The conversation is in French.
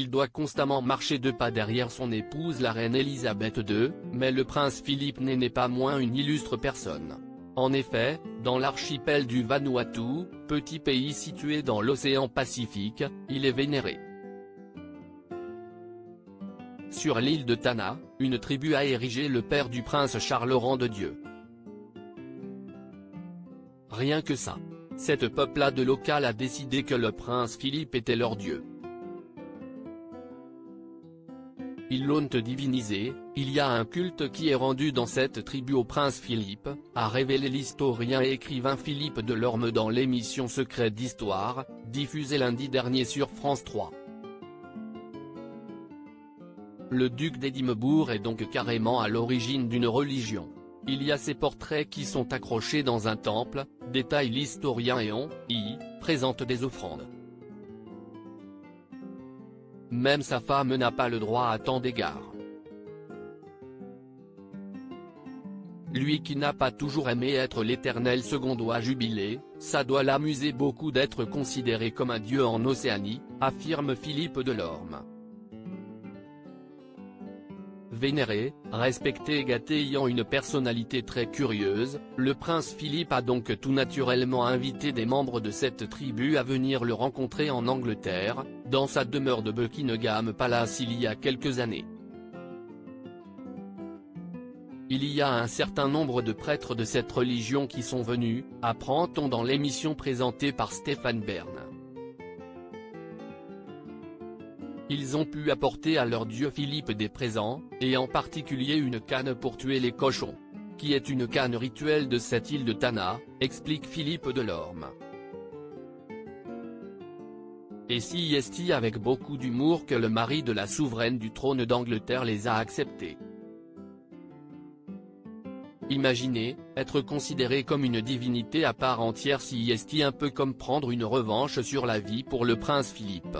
Il doit constamment marcher 2 pas derrière son épouse la reine Elisabeth II, mais le prince Philippe n'est pas moins une illustre personne. En effet, dans l'archipel du Vanuatu, petit pays situé dans l'océan Pacifique, il est vénéré. Sur l'île de Tanna, une tribu a érigé le père du prince Charles au rang de dieu. Rien que ça. Cette peuplade locale a décidé que le prince Philippe était leur dieu. Ils l'ont divinisé. Il y a un culte qui est rendu dans cette tribu au prince Philippe, a révélé l'historien et écrivain Philippe Delorme dans l'émission Secret d'Histoire, diffusée lundi dernier sur France 3. Le duc d'Édimbourg est donc carrément à l'origine d'une religion. Il y a ses portraits qui sont accrochés dans un temple, détaille l'historien, et on y présente des offrandes. Même sa femme n'a pas le droit à tant d'égards. Lui qui n'a pas toujours aimé être l'éternel second doit jubiler, ça doit l'amuser beaucoup d'être considéré comme un dieu en Océanie, affirme Philippe Delorme. Vénéré, respecté et gâté, ayant une personnalité très curieuse, le prince Philippe a donc tout naturellement invité des membres de cette tribu à venir le rencontrer en Angleterre, dans sa demeure de Buckingham Palace il y a quelques années. Il y a un certain nombre de prêtres de cette religion qui sont venus, apprend-on dans l'émission présentée par Stéphane Bern. Ils ont pu apporter à leur dieu Philippe des présents, et en particulier une canne pour tuer les cochons. Qui est une canne rituelle de cette île de Tanna, explique Philippe Delorme. Et si est avec beaucoup d'humour que le mari de la souveraine du trône d'Angleterre les a acceptés. Imaginez, être considéré comme une divinité à part entière, si est un peu comme prendre une revanche sur la vie pour le prince Philippe.